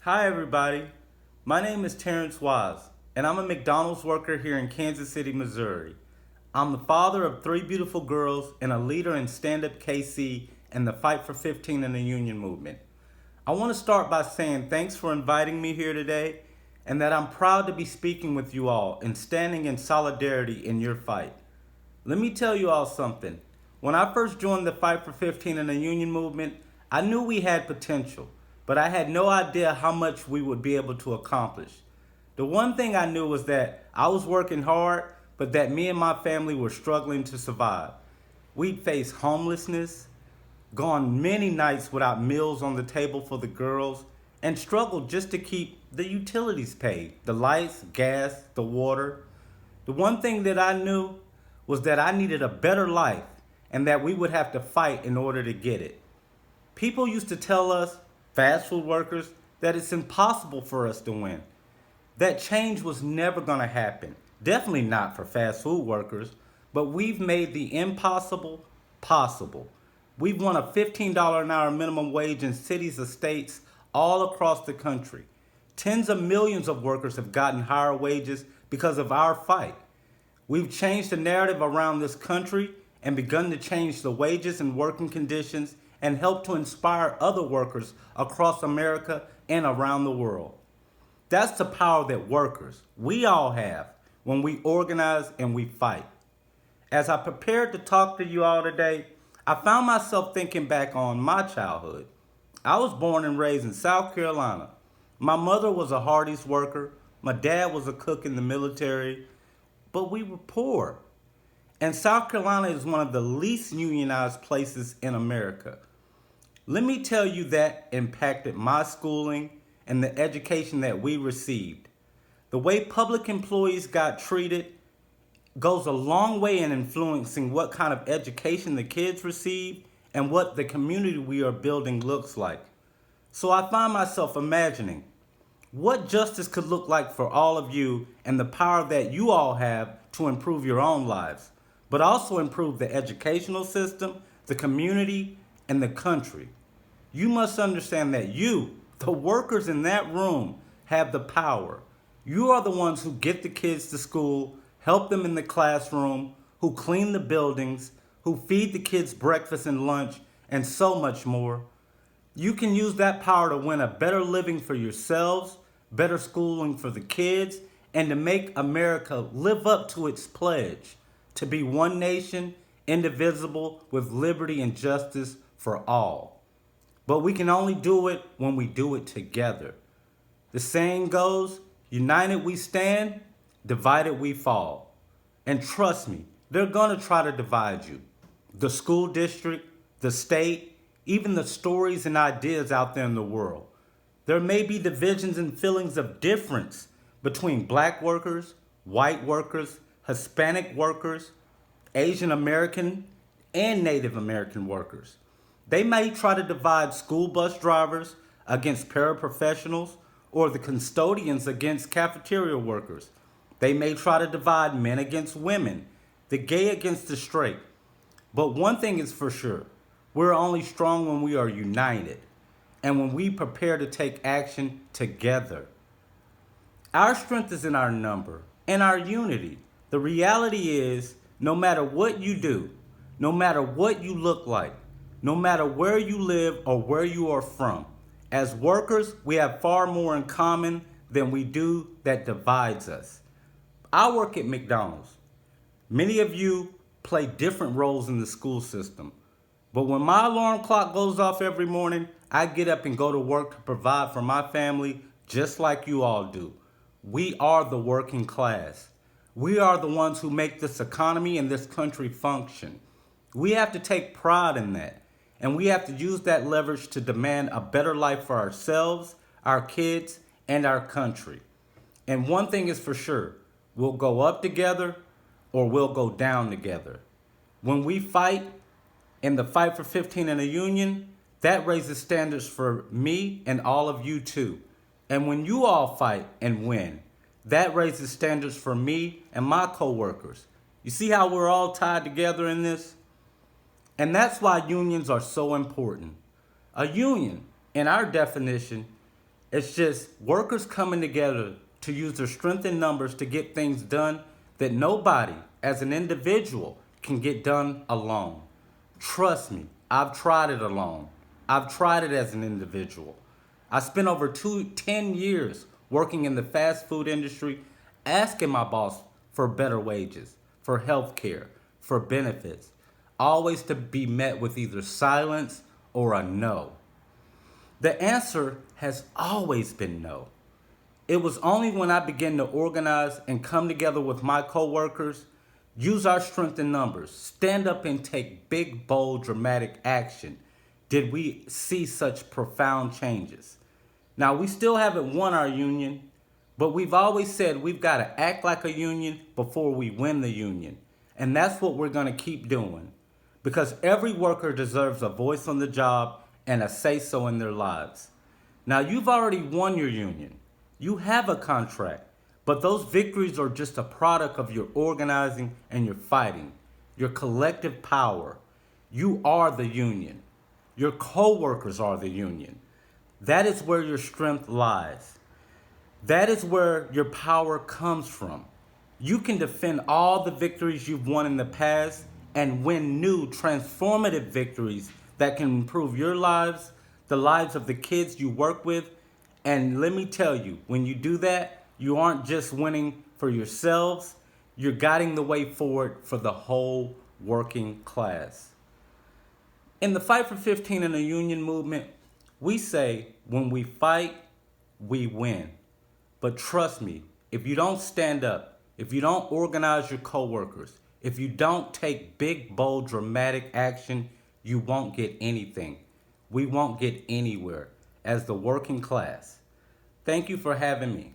Hi, everybody. My name is Terrence Wise, and I'm a McDonald's worker here in Kansas City, Missouri. I'm the father of three beautiful girls and a leader in Stand Up KC and the Fight for 15 in the Union movement. I want to start by saying thanks for inviting me here today and that I'm proud to be speaking with you all and standing in solidarity in your fight. Let me tell you all something. When I first joined the Fight for 15 in the Union movement, I knew we had potential, but I had no idea how much we would be able to accomplish. The one thing I knew was that I was working hard, but that me and my family were struggling to survive. We'd faced homelessness, gone many nights without meals on the table for the girls, and struggled just to keep the utilities paid, the lights, gas, the water. The one thing that I knew was that I needed a better life and that we would have to fight in order to get it. People used to tell us, fast food workers, that it's impossible for us to win. That change was never going to happen. Definitely not for fast food workers, but we've made the impossible possible. We've won a $15 an hour minimum wage in cities and states all across the country. Tens of millions of workers have gotten higher wages because of our fight. We've changed the narrative around this country and begun to change the wages and working conditions and help to inspire other workers across America and around the world. That's the power that workers, we all have, when we organize and we fight. As I prepared to talk to you all today, I found myself thinking back on my childhood. I was born and raised in South Carolina. My mother was a Hardee's worker. My dad was a cook in the military. But we were poor. And South Carolina is one of the least unionized places in America. Let me tell you that impacted my schooling and the education that we received. The way public employees got treated goes a long way in influencing what kind of education the kids receive and what the community we are building looks like. So I find myself imagining what justice could look like for all of you and the power that you all have to improve your own lives, but also improve the educational system, the community, and the country. You must understand that you, the workers in that room, have the power. You are the ones who get the kids to school, help them in the classroom, who clean the buildings, who feed the kids breakfast and lunch, and so much more. You can use that power to win a better living for yourselves, better schooling for the kids, and to make America live up to its pledge to be one nation, indivisible, with liberty and justice for all. But we can only do it when we do it together. The saying goes, united we stand, divided we fall. And trust me, they're going to try to divide you. The school district, the state, even the stories and ideas out there in the world. There may be divisions and feelings of difference between black workers, white workers, Hispanic workers, Asian American, and Native American workers. They may try to divide school bus drivers against paraprofessionals or the custodians against cafeteria workers. They may try to divide men against women, the gay against the straight. But one thing is for sure, we're only strong when we are united and when we prepare to take action together. Our strength is in our number and our unity. The reality is, no matter what you do, no matter what you look like, no matter where you live or where you are from, as workers, we have far more in common than we do that divides us. I work at McDonald's. Many of you play different roles in the school system. But when my alarm clock goes off every morning, I get up and go to work to provide for my family just like you all do. We are the working class. We are the ones who make this economy and this country function. We have to take pride in that. And we have to use that leverage to demand a better life for ourselves, our kids, and our country. And one thing is for sure, we'll go up together or we'll go down together. When we fight in the fight for 15 in a union, that raises standards for me and all of you too. And when you all fight and win, that raises standards for me and my coworkers. You see how we're all tied together in this? And that's why unions are so important. A union, in our definition, It's just workers coming together to use their strength in numbers to get things done that nobody, as an individual, can get done alone. Trust me, I've tried it alone. I've tried it as an individual. I spent over 10 years working in the fast food industry, asking my boss for better wages, for health care, for benefits, always to be met with either silence or a no. The answer has always been no. It was only when I began to organize and come together with my coworkers, use our strength in numbers, stand up and take big, bold, dramatic action, did we see such profound changes. Now, we still haven't won our union, but we've always said we've got to act like a union before we win the union. And that's what we're going to keep doing, because every worker deserves a voice on the job and a say-so in their lives. Now, you've already won your union. You have a contract, but those victories are just a product of your organizing and your fighting, your collective power. You are the union. Your co-workers are the union. That is where your strength lies. That is where your power comes from. You can defend all the victories you've won in the past and win new transformative victories that can improve your lives, the lives of the kids you work with. And let me tell you, when you do that, you aren't just winning for yourselves, you're guiding the way forward for the whole working class. In the Fight for 15 and the union movement, we say when we fight, we win. But trust me, if you don't stand up, if you don't organize your coworkers, if you don't take big, bold, dramatic action, you won't get anything. We won't get anywhere as the working class. Thank you for having me.